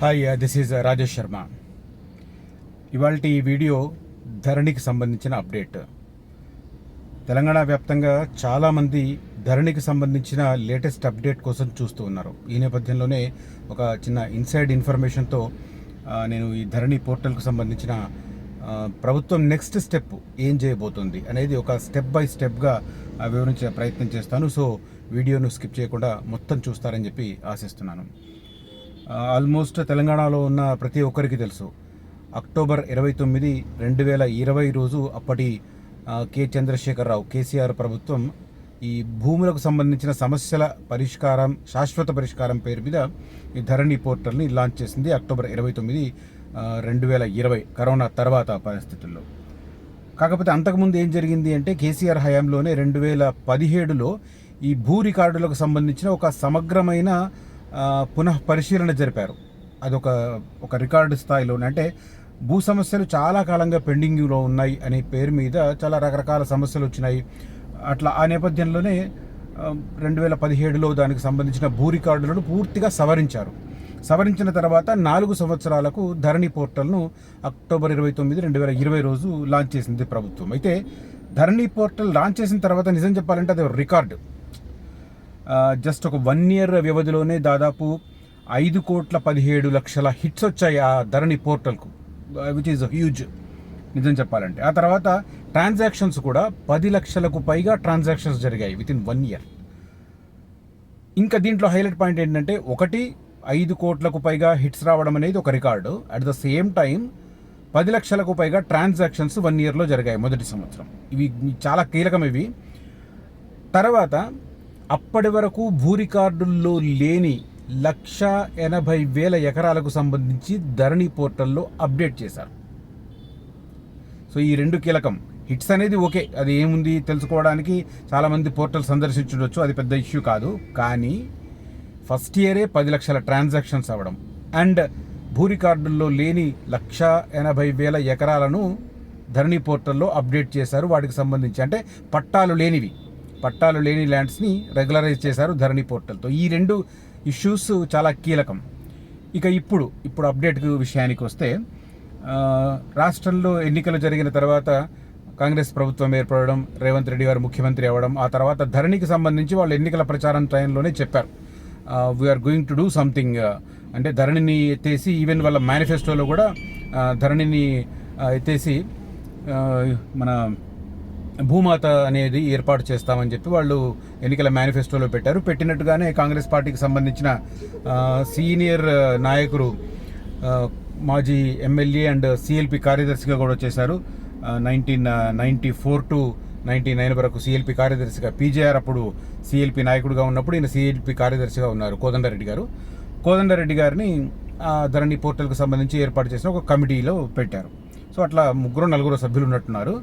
Hi, this is Rajesh Sharma. ఇవాళ ఈ video ధరణికి సంబంధించిన అప్డేట్. తెలంగాణ వ్యాప్తంగా చాలామంది ధరణికి సంబంధించిన లేటెస్ట్ అప్డేట్ కోసం చూస్తూ ఉన్నారు. ఈ నేపథ్యంలోనే ఒక చిన్న ఇన్సైడ్ ఇన్ఫర్మేషన్తో నేను ఈ ధరణి పోర్టల్కు సంబంధించిన ప్రభుత్వం నెక్స్ట్ స్టెప్ ఏం చేయబోతుంది అనేది ఒక స్టెప్ బై స్టెప్గా వివరించే ప్రయత్నం చేస్తాను. సో వీడియోను స్కిప్ చేయకుండా మొత్తం చూస్తారని చెప్పి ఆశిస్తున్నాను. ఆల్మోస్ట్ తెలంగాణలో ఉన్న ప్రతి ఒక్కరికి తెలుసు, అక్టోబర్ 29, 2020 రోజు అప్పటి కె చంద్రశేఖరరావు కేసీఆర్ ప్రభుత్వం ఈ భూములకు సంబంధించిన సమస్యల పరిష్కారం, శాశ్వత పరిష్కారం పేరు మీద ఈ ధరణి పోర్టల్ని లాంచ్ చేసింది. అక్టోబర్ 29, 2020 కరోనా తర్వాత పరిస్థితుల్లో. కాకపోతే అంతకుముందు ఏం జరిగింది అంటే కేసీఆర్ హయాంలోనే 2017లో ఈ భూ రికార్డులకు సంబంధించిన ఒక సమగ్రమైన పునః పరిశీలన జరిపారు. అదొక రికార్డు స్థాయిలోనే, అంటే భూ సమస్యలు చాలా కాలంగా పెండింగ్లో ఉన్నాయి అనే పేరు మీద చాలా రకరకాల సమస్యలు వచ్చినాయి. అట్లా ఆ నేపథ్యంలోనే 2017లో దానికి సంబంధించిన భూ రికార్డులను పూర్తిగా సవరించిన తర్వాత 4 సంవత్సరాలకు ధరణి పోర్టల్ను అక్టోబర్ 29, 2020 రోజు లాంచ్ చేసింది ప్రభుత్వం. అయితే ధరణి పోర్టల్ లాంచ్ చేసిన తర్వాత నిజం చెప్పాలంటే అది రికార్డు. జస్ట్ ఒక 1 year వ్యవధిలోనే దాదాపు 5,17,00,000 హిట్స్ వచ్చాయి ఆ ధరణి పోర్టల్కు, విచ్ ఈజ్ హ్యూజ్ నిజం చెప్పాలంటే. ఆ తర్వాత ట్రాన్సాక్షన్స్ కూడా 10 లక్షలకు పైగా ట్రాన్సాక్షన్స్ జరిగాయి విత్ ఇన్ 1 year. ఇంకా దీంట్లో హైలైట్ పాయింట్ ఏంటంటే, 5 కోట్లకు పైగా హిట్స్ రావడం అనేది ఒక record. At the same time 10 లక్షలకు పైగా ట్రాన్సాక్షన్స్ 1 yearలో జరిగాయి మొదటి సంవత్సరం. ఇవి చాలా కీలకం. ఇవి తర్వాత అప్పటి వరకు భూ రికార్డుల్లో లేని 1,80,000 ఎకరాలకు సంబంధించి ధరణి పోర్టల్లో అప్డేట్ చేశారు. సో ఈ 2 కీలకం. హిట్స్ అనేది ఓకే, అది ఏముంది తెలుసుకోవడానికి చాలామంది పోర్టల్ సందర్శించవచ్చు, అది పెద్ద ఇష్యూ కాదు. కానీ ఫస్ట్ ఇయరే 10 లక్షల ట్రాన్సాక్షన్స్ అవ్వడం అండ్ భూ రికార్డుల్లో లేని 1,80,000 ఎకరాలను ధరణి పోర్టల్లో అప్డేట్ చేశారు. వాటికి సంబంధించి అంటే పట్టాలు లేని ల్యాండ్స్ని రెగ్యులరైజ్ చేశారు ధరణి పోర్టల్తో. ఈ 2 ఇష్యూస్ చాలా కీలకం. ఇక ఇప్పుడు అప్డేట్ విషయానికి వస్తే, రాష్ట్రంలో ఎన్నికలు జరిగిన తర్వాత కాంగ్రెస్ ప్రభుత్వం ఏర్పడడం, రేవంత్ రెడ్డి గారు ముఖ్యమంత్రి అవ్వడం, ఆ తర్వాత ధరణికి సంబంధించి వాళ్ళు ఎన్నికల ప్రచారం టైంలోనే చెప్పారు, we're going to do something. అంటే ధరణిని ఎత్తేసి, ఈవెన్ వాళ్ళ మేనిఫెస్టోలో కూడా ధరణిని ఎత్తేసి మన భూమాత అనేది ఏర్పాటు చేస్తామని చెప్పి వాళ్ళు ఎన్నికల మేనిఫెస్టోలో పెట్టినట్టుగానే కాంగ్రెస్ పార్టీకి సంబంధించిన సీనియర్ నాయకుడు, మాజీ ఎమ్మెల్యే అండ్ సిఎల్పి కార్యదర్శిగా కూడా చేశారు. 1994 to 99 వరకు సిఎల్పి కార్యదర్శిగా, పీజేఆర్ అప్పుడు సిఎల్పి నాయకుడిగా ఉన్నప్పుడు ఈయన సిఎల్పి కార్యదర్శిగా ఉన్నారు కోదండరెడ్డి గారిని ధరణి పోర్టల్కి సంబంధించి ఏర్పాటు చేసిన ఒక కమిటీలో పెట్టారు. సో అట్లా 3-4 సభ్యులు ఉన్నట్టున్నారు.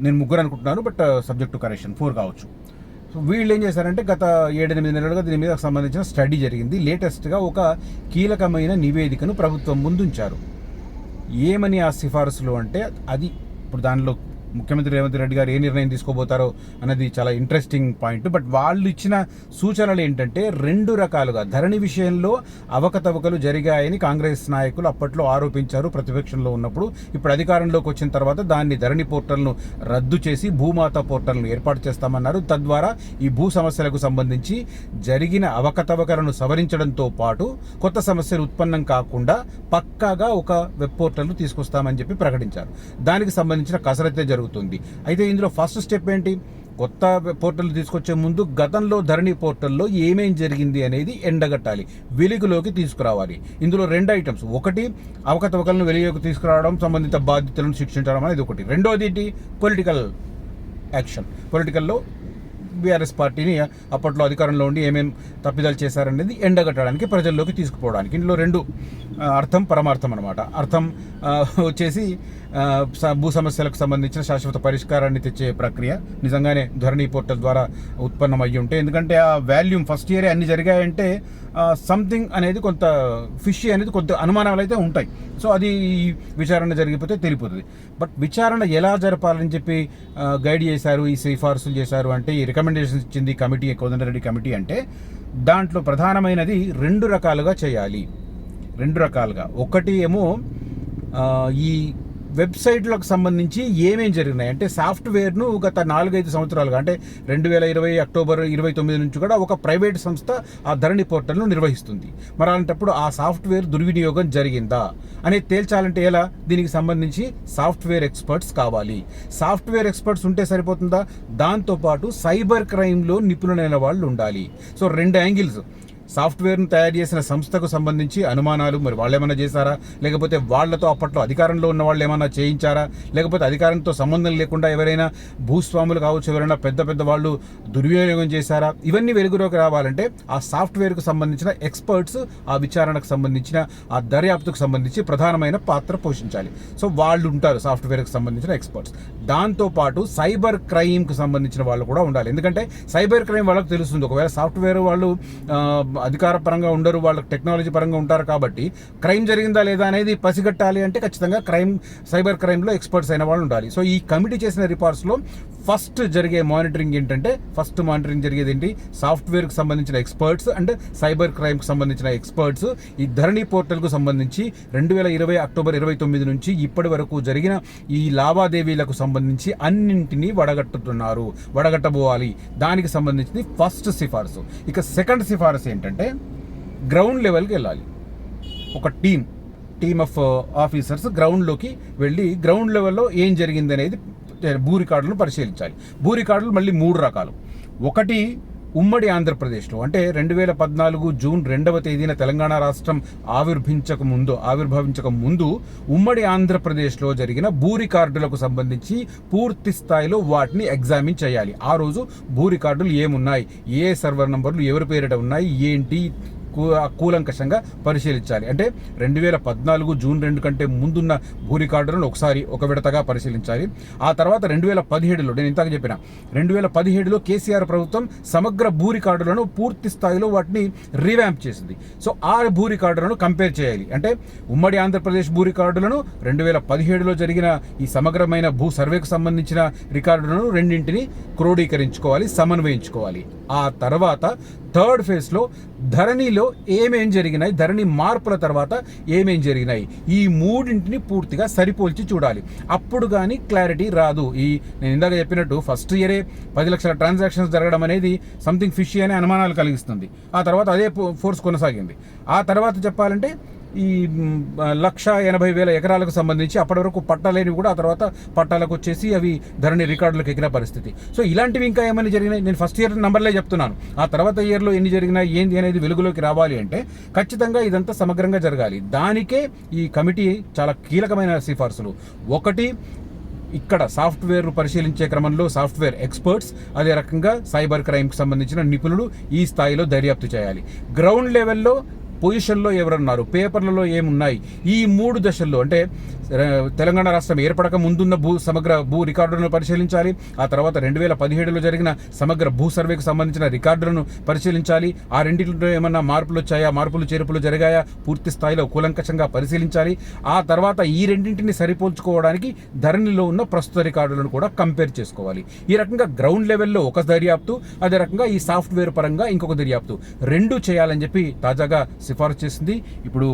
నేను 3 అనుకుంటున్నాను, బట్ సబ్జెక్ట్ టు కరెక్షన్ 4 కావచ్చు. సో వీళ్ళు ఏం చేశారంటే, గత 7-8 నెలలుగా దీని మీద సంబంధించిన స్టడీ జరిగింది. లేటెస్ట్గా ఒక కీలకమైన నివేదికను ప్రభుత్వం ముందుంచారు. ఏమని ఆ సిఫారసులు అంటే, అది ఇప్పుడు దానిలో ముఖ్యమంత్రి రేవంత్ రెడ్డి గారు ఏ నిర్ణయం తీసుకోబోతారో అన్నది చాలా ఇంట్రెస్టింగ్ పాయింట్. బట్ వాళ్ళు ఇచ్చిన సూచనలు ఏంటంటే, 2 రకాలుగా ధరణి విషయంలో అవకతవకలు జరిగాయని కాంగ్రెస్ నాయకులు అప్పట్లో ఆరోపించారు ప్రతిపక్షంలో ఉన్నప్పుడు. ఇప్పుడు అధికారంలోకి వచ్చిన తర్వాత దాన్ని ధరణి పోర్టల్ను రద్దు చేసి భూమాత పోర్టల్ను ఏర్పాటు చేస్తామన్నారు. తద్వారా ఈ భూ సమస్యలకు సంబంధించి జరిగిన అవకతవకలను సవరించడంతో పాటు కొత్త సమస్యలు ఉత్పన్నం కాకుండా పక్కాగా ఒక వెబ్ పోర్టల్ను తీసుకొస్తామని చెప్పి ప్రకటించారు. దానికి సంబంధించిన కసరత్తే జరుగుతుంది. అయితే ఇందులో ఫస్ట్ స్టెప్ ఏంటి? కొత్త పోర్టల్ తీసుకొచ్చే ముందు గతంలో ధరణి పోర్టల్లో ఏమేం జరిగింది అనేది ఎండగట్టాలి, వెలుగులోకి తీసుకురావాలి. ఇందులో 2 ఐటమ్స్. ఒకటి, అవకతవకలను వెలుగులోకి తీసుకురావడం, సంబంధిత బాధితులను శిక్షించడం అనేది ఒకటి. రెండోది ఏంటి? Political action. పొలిటికల్లో బీఆర్ఎస్ పార్టీని అప్పట్లో అధికారంలో ఉండి ఏమేమి తప్పిదాలు చేశారనేది ఎండగట్టడానికి, ప్రజల్లోకి తీసుకుపోవడానికి. ఇందులో 2 అర్థం పరమార్థం అనమాట. అర్థం వచ్చేసి భూ సమస్యలకు సంబంధించిన శాశ్వత పరిష్కారాన్ని తెచ్చే ప్రక్రియ నిజంగానే ధరణి పోర్టల్ ద్వారా ఉత్పన్నమయ్యి ఉంటే, ఎందుకంటే ఆ వాల్యూమ్ ఫస్ట్ ఇయరే అన్ని జరిగాయంటే సంథింగ్ అనేది కొంత ఫిషీ అనేది కొంత అనుమానాలు అయితే ఉంటాయి. సో అది విచారణ జరిగిపోతే తెలిపోతుంది. బట్ విచారణ ఎలా జరపాలని చెప్పి గైడ్ చేశారు, ఈ సిఫార్సులు చేశారు అంటే, ఈ రికమెండేషన్స్ ఇచ్చింది కమిటీ, కోదండరెడ్డి కమిటీ అంటే, దాంట్లో ప్రధానమైనది 2 రకాలుగా చేయాలి. రెండు రకాలుగా. ఒకటి ఏమో ఈ వెబ్సైట్లకు సంబంధించి ఏమేం జరిగినాయి అంటే సాఫ్ట్వేర్ను గత 4-5 సంవత్సరాలుగా అంటే 2020 అక్టోబర్ 29 నుంచి కూడా ఒక ప్రైవేట్ సంస్థ ఆ ధరణి పోర్టల్ను నిర్వహిస్తుంది. మరి అలాంటప్పుడు ఆ సాఫ్ట్వేర్ దుర్వినియోగం జరిగిందా అనేది తేల్చాలంటే ఎలా? దీనికి సంబంధించి సాఫ్ట్వేర్ ఎక్స్పర్ట్స్ కావాలి. సాఫ్ట్వేర్ ఎక్స్పర్ట్స్ ఉంటే సరిపోతుందా? దాంతోపాటు సైబర్ క్రైమ్లో నిపుణులైన వాళ్ళు ఉండాలి. సో 2 యాంగిల్స్, సాఫ్ట్వేర్ను తయారు చేసిన సంస్థకు సంబంధించి అనుమానాలు, మరి వాళ్ళు ఏమైనా చేశారా, లేకపోతే వాళ్లతో అప్పట్లో అధికారంలో ఉన్న వాళ్ళు ఏమైనా చేయించారా, లేకపోతే అధికారంతో సంబంధం లేకుండా ఎవరైనా భూస్వాములు కావచ్చు, ఎవరైనా పెద్ద పెద్ద వాళ్ళు దుర్వినియోగం చేశారా, ఇవన్నీ వెలుగులోకి రావాలంటే ఆ సాఫ్ట్వేర్కు సంబంధించిన ఎక్స్పర్ట్స్ ఆ విచారణకు సంబంధించిన ఆ దర్యాప్తుకు సంబంధించి ప్రధానమైన పాత్ర పోషించాలి. సో వాళ్ళు ఉంటారు సాఫ్ట్వేర్కి సంబంధించిన ఎక్స్పర్ట్స్. దాంతోపాటు సైబర్ క్రైమ్కి సంబంధించిన వాళ్ళు కూడా ఉండాలి. ఎందుకంటే సైబర్ క్రైమ్ వాళ్ళకి తెలుస్తుంది. ఒకవేళ సాఫ్ట్వేర్ వాళ్ళు అధికార పరంగా ఉండరు, వాళ్ళకి టెక్నాలజీ పరంగా ఉంటారు కాబట్టి క్రైమ్ జరిగిందా లేదా అనేది పసిగట్టాలి అంటే ఖచ్చితంగా సైబర్ క్రైమ్లో ఎక్స్పర్ట్స్ అయిన వాళ్ళు ఉండాలి. సో ఈ కమిటీ చేసిన రిపోర్ట్స్లో ఫస్ట్ జరిగే మానిటరింగ్ ఏంటంటే, ఫస్ట్ మానిటరింగ్ జరిగేది ఏంటి, సాఫ్ట్వేర్కి సంబంధించిన ఎక్స్పర్ట్స్ అండ్ సైబర్ క్రైమ్కి సంబంధించిన ఎక్స్పర్ట్స్ ఈ ధరణి పోర్టల్కు సంబంధించి 2020 అక్టోబర్ 29 నుంచి ఇప్పటి వరకు జరిగిన ఈ లావాదేవీలకు సంబంధించి అన్నింటినీ వడగట్టబోవాలి. దానికి సంబంధించి ఫస్ట్ సిఫార్సు. ఇక సెకండ్ సిఫార్సు ఏంటంటే గ్రౌండ్ లెవెల్కి వెళ్ళాలి. ఒక టీమ్ ఆఫ్ ఆఫీసర్స్ గ్రౌండ్లోకి వెళ్ళి గ్రౌండ్ లెవెల్లో ఏం జరిగింది అనేది భూ రికార్డులను పరిశీలించాలి. భూ రికార్డులు మళ్ళీ 3 రకాలు. ఒకటి ఉమ్మడి ఆంధ్రప్రదేశ్లో అంటే 2014 జూన్ 2వ తేదీన తెలంగాణ రాష్ట్రం ఆవిర్భవించక ముందు ఉమ్మడి ఆంధ్రప్రదేశ్లో జరిగిన భూ రికార్డులకు సంబంధించి పూర్తి స్థాయిలో వాటిని ఎగ్జామిన్ చేయాలి. ఆ రోజు భూ రికార్డులు ఏమున్నాయి, ఏ సర్వర్ నంబర్లు ఎవరి పేరిట ఉన్నాయి, ఏంటి కూలంకషంగా పరిశీలించాలి. అంటే 2014 జూన్ 2 కంటే ముందున్న భూ రికార్డులను ఒకసారి ఒక విడతగా పరిశీలించాలి. ఆ తర్వాత 2017లో నేను ఇంతకు చెప్పిన 2017లో కేసీఆర్ ప్రభుత్వం సమగ్ర భూ రికార్డులను పూర్తి స్థాయిలో వాటిని రివ్యాంప్ చేసింది. సో ఆ భూ రికార్డులను కంపేర్ చేయాలి. అంటే ఉమ్మడి ఆంధ్రప్రదేశ్ భూ రికార్డులను 2017లో జరిగిన ఈ సమగ్రమైన భూ సర్వేకు సంబంధించిన రికార్డులను రెండింటిని క్రోడీకరించుకోవాలి, సమన్వయించుకోవాలి. ఆ తర్వాత థర్డ్ ఫేజ్లో ధరణిలో ఏమేం జరిగినాయి, ధరణి మార్పుల తర్వాత ఏమేం జరిగినాయి, ఈ మూడింటిని పూర్తిగా సరిపోల్చి చూడాలి. అప్పుడు కానీ క్లారిటీ రాదు. నేను ఇందాక చెప్పినట్టు ఫస్ట్ ఇయరే 10 లక్షల ట్రాన్సాక్షన్స్ జరగడం అనేది సంథింగ్ ఫిషీ అనే అనుమానాలు కలిగిస్తుంది. ఆ తర్వాత అదే ఫోర్స్ కొనసాగింది. ఆ తర్వాత చెప్పాలంటే ఈ 1,80,000 ఎకరాలకు సంబంధించి అప్పటి వరకు పట్టాలేనివి కూడా ఆ తర్వాత పట్టాలకు వచ్చేసి అవి ధరణి రికార్డులకు ఎక్కిన పరిస్థితి. సో ఇలాంటివి ఇంకా ఏమైనా జరిగినాయి, నేను ఫస్ట్ ఇయర్ నెంబర్లే చెప్తున్నాను. ఆ తర్వాత ఇయర్లో ఎన్ని జరిగినాయి ఏంది అనేది వెలుగులోకి రావాలి అంటే ఖచ్చితంగా ఇదంతా సమగ్రంగా జరగాలి. దానికే ఈ కమిటీ చాలా కీలకమైన సిఫార్సులు. ఒకటి, ఇక్కడ సాఫ్ట్వేర్ పరిశీలించే క్రమంలో సాఫ్ట్వేర్ ఎక్స్పర్ట్స్, అదే రకంగా సైబర్ క్రైమ్కి సంబంధించిన నిపుణులు ఈ స్థాయిలో దర్యాప్తు చేయాలి. గ్రౌండ్ లెవెల్లో పొజిషన్లో ఎవరున్నారు, పేపర్లలో ఏమున్నాయి, ఈ 3 దశల్లో అంటే తెలంగాణ రాష్ట్రం ఏర్పడక ముందున్న సమగ్ర భూ రికార్డులను పరిశీలించాలి. ఆ తర్వాత 2017లో జరిగిన సమగ్ర భూ సర్వేకు సంబంధించిన రికార్డులను పరిశీలించాలి. ఆ రెండింటిలో ఏమన్నా మార్పులు వచ్చాయా, మార్పులు చేర్పులు జరిగాయా, పూర్తి స్థాయిలో కూలంకషంగా పరిశీలించాలి. ఆ తర్వాత ఈ రెండింటిని సరిపోల్చుకోవడానికి ధరణిలో ఉన్న ప్రస్తుత రికార్డులను కూడా కంపేర్ చేసుకోవాలి. ఈ రకంగా గ్రౌండ్ లెవెల్లో ఒక దర్యాప్తు, అదే రకంగా ఈ సాఫ్ట్వేర్ పరంగా ఇంకొక దర్యాప్తు, 2 చేయాలని చెప్పి తాజాగా సిఫారసు చేసింది. ఇప్పుడు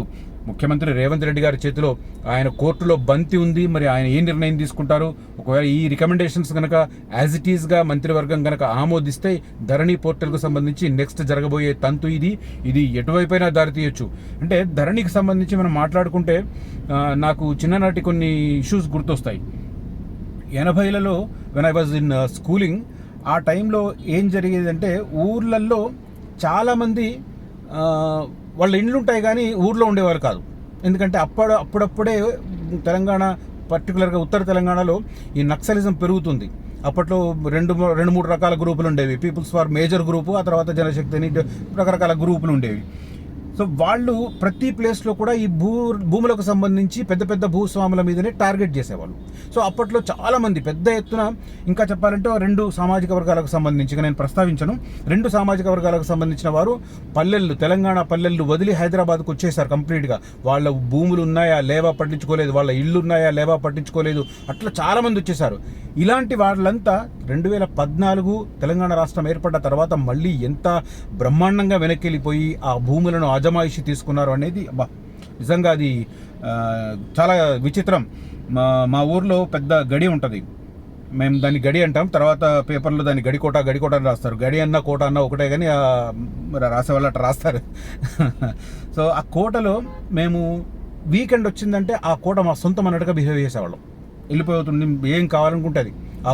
ముఖ్యమంత్రి రేవంత్ రెడ్డి గారి చేతిలో ఆయన కోర్టులో బంతి ఉంది. మరి ఆయన ఏ నిర్ణయం తీసుకుంటారు? ఒకవేళ ఈ రికమెండేషన్స్ కనుక యాజ్ ఇట్ ఈస్గా మంత్రివర్గం కనుక ఆమోదిస్తే ధరణి పోర్టల్కు సంబంధించి నెక్స్ట్ జరగబోయే తంతు ఇది ఎటువైపైనా దారితీయొచ్చు. అంటే ధరణికి సంబంధించి మనం మాట్లాడుకుంటే నాకు చిన్ననాటి కొన్ని ఇష్యూస్ గుర్తొస్తాయి. 80లలో when I was in schooling, ఆ టైంలో ఏం జరిగేదంటే ఊర్లల్లో చాలామంది వాళ్ళ ఇండ్లు ఉంటాయి కానీ ఊర్లో ఉండేవారు కాదు. ఎందుకంటే అప్పుడప్పుడే తెలంగాణ, పర్టికులర్గా ఉత్తర తెలంగాణలో ఈ నక్సలిజం పెరుగుతుంది. అప్పట్లో 2-3 రకాల గ్రూపులు ఉండేవి. పీపుల్స్ ఫర్ మేజర్ గ్రూపు, ఆ తర్వాత జనశక్తి అని రకరకాల గ్రూపులు ఉండేవి. సో వాళ్ళు ప్రతి ప్లేస్లో కూడా ఈ భూములకు సంబంధించి పెద్ద పెద్ద భూస్వాముల మీదనే టార్గెట్ చేసేవాళ్ళు. సో అప్పట్లో చాలామంది పెద్ద ఎత్తున, ఇంకా చెప్పాలంటే 2 సామాజిక వర్గాలకు సంబంధించి నేను ప్రస్తావించను, 2 సామాజిక వర్గాలకు సంబంధించిన వారు తెలంగాణ పల్లెళ్ళు వదిలి హైదరాబాద్కు వచ్చేసారు కంప్లీట్గా. వాళ్ళ భూములు ఉన్నాయా లేవా పట్టించుకోలేదు, వాళ్ళ ఇళ్ళు ఉన్నాయా లేవా పట్టించుకోలేదు, అట్లా చాలామంది వచ్చేసారు. ఇలాంటి వాళ్ళంతా 2014 తెలంగాణ రాష్ట్రం ఏర్పడ్డ తర్వాత మళ్ళీ ఎంత బ్రహ్మాండంగా వెనక్కి వెళ్ళిపోయి ఆ భూములను అజమాయిషి తీసుకున్నారు అనేది నిజంగా అది చాలా విచిత్రం. మా ఊర్లో పెద్ద గడి ఉంటుంది, మేము దాన్ని గడి అంటాం. తర్వాత పేపర్లో దాన్ని గడికోట అని రాస్తారు. గడి అన్న కోట అన్న ఒకటే, కానీ రాసే వాళ్ళు అట్లా రాస్తారు. సో ఆ కోటలో మేము వీకెండ్ వచ్చిందంటే ఆ కోట మా సొంతం అన్నట్టుగా బిహేవ్ చేసేవాళ్ళం. వెళ్ళిపోతుంది, ఏం కావాలనుకుంటే అది. ఆ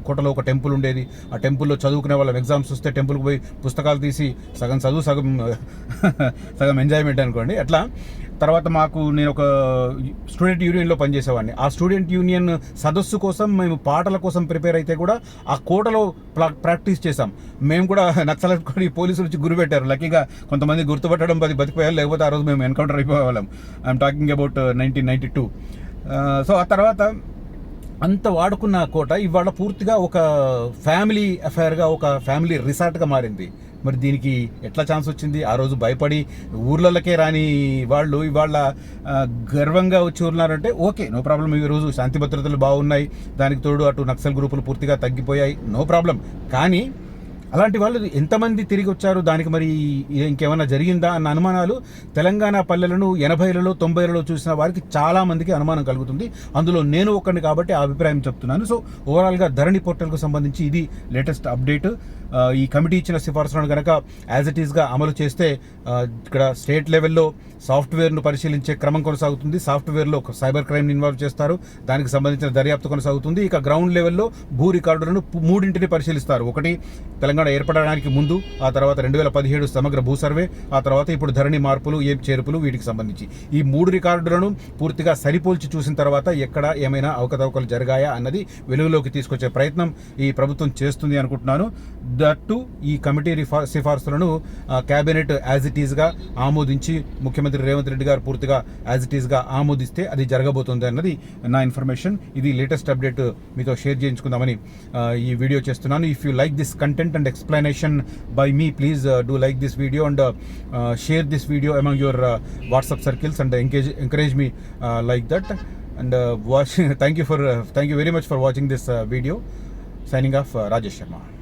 కోటలో ఒక టెంపుల్ ఉండేది. ఆ టెంపుల్లో చదువుకునే వాళ్ళం ఎగ్జామ్స్ వస్తే టెంపుల్కి పోయి పుస్తకాలు తీసి సగం చదువు సగం ఎంజాయ్మెంట్ అనుకోండి అట్లా. తర్వాత నేను ఒక స్టూడెంట్ యూనియన్లో పనిచేసేవాడిని. ఆ స్టూడెంట్ యూనియన్ సదస్సు కోసం మేము పాటల కోసం ప్రిపేర్ అయితే కూడా ఆ కోటలో ప్రాక్టీస్ చేసాం. మేము కూడా నక్సలెట్టుకొని పోలీసులు వచ్చి గురి పెట్టారు. లక్కీగా కొంతమంది గుర్తుపట్టడం బతికిపోయారు, లేకపోతే ఆ రోజు మేము ఎన్కౌంటర్ అయిపోయేవాళ్ళం. I'm talking about 1992. సో ఆ తర్వాత అంత వాడుకున్న కోట ఇవాళ పూర్తిగా ఒక ఫ్యామిలీ అఫైర్గా, ఒక ఫ్యామిలీ రిసార్ట్గా మారింది. మరి దీనికి ఎట్లా ఛాన్స్ వచ్చింది? ఆ రోజు భయపడి ఊర్లకే రాని వాళ్ళు ఇవాళ గర్వంగా వచ్చి ఉన్నారంటే ఓకే, నో ప్రాబ్లం. ఈ రోజు శాంతి భద్రతలు బాగున్నాయి, దానికి తోడు అటు నక్సల్ గ్రూపులు పూర్తిగా తగ్గిపోయాయి, నో ప్రాబ్లం. కానీ అలాంటి వాళ్ళు ఎంతమంది తిరిగి వచ్చారు, దానికి మరి ఇంకేమైనా జరిగిందా అన్న అనుమానాలు తెలంగాణ పల్లెలను 80లలో 90లలో చూసిన వారికి చాలా మందికి అనుమానం కలుగుతుంది. అందులో నేను ఒక్కడిని కాబట్టి ఆ అభిప్రాయం చెప్తున్నాను. సో ఓవరాల్గా ధరణి పోర్టల్కు సంబంధించి ఇది లేటెస్ట్ అప్డేట్. ఈ కమిటీ ఇచ్చిన సిఫార్సులను కనుక యాజ్ ఇట్ ఈస్గా అమలు చేస్తే ఇక్కడ స్టేట్ లెవెల్లో సాఫ్ట్వేర్ను పరిశీలించే క్రమం కొనసాగుతుంది. సాఫ్ట్వేర్లో సైబర్ క్రైమ్ని ఇన్వాల్వ్ చేస్తారు, దానికి సంబంధించిన దర్యాప్తు కొనసాగుతుంది. ఇక గ్రౌండ్ లెవెల్లో భూ రికార్డులను 3 పరిశీలిస్తారు. ఒకటి తెలంగాణ ఏర్పడడానికి ముందు, ఆ తర్వాత 2017 సమగ్ర భూ సర్వే, ఆ తర్వాత ఇప్పుడు ధరణి మార్పులు, చేర్పులు, వీటికి సంబంధించి ఈ 3 రికార్డులను పూర్తిగా సరిపోల్చి చూసిన తర్వాత ఎక్కడ ఏమైనా అవకతవకలు జరిగాయా అన్నది వెలుగులోకి తీసుకొచ్చే ప్రయత్నం ఈ ప్రభుత్వం చేస్తుంది అనుకుంటున్నాను. దట్టు ఈ కమిటీ సిఫార్సులను క్యాబినెట్ యాజ్ ఇట్ ఈస్గా ఆమోదించి ముఖ్యమంత్రి రేవంత్ రెడ్డి గారు పూర్తిగా యాజ్ ఇట్ ఈస్గా ఆమోదిస్తే అది జరగబోతుంది అన్నది నా ఇన్ఫర్మేషన్. ఇది లేటెస్ట్ అప్డేట్ మీతో షేర్ చేయించుకుందామని ఈ వీడియో చేస్తున్నాను. If you like this content and explanation by me, please do like this video and share this video among your WhatsApp circles and encourage me like that and watch. Thank you very much for watching this video. Signing off, Rajesh Sharma.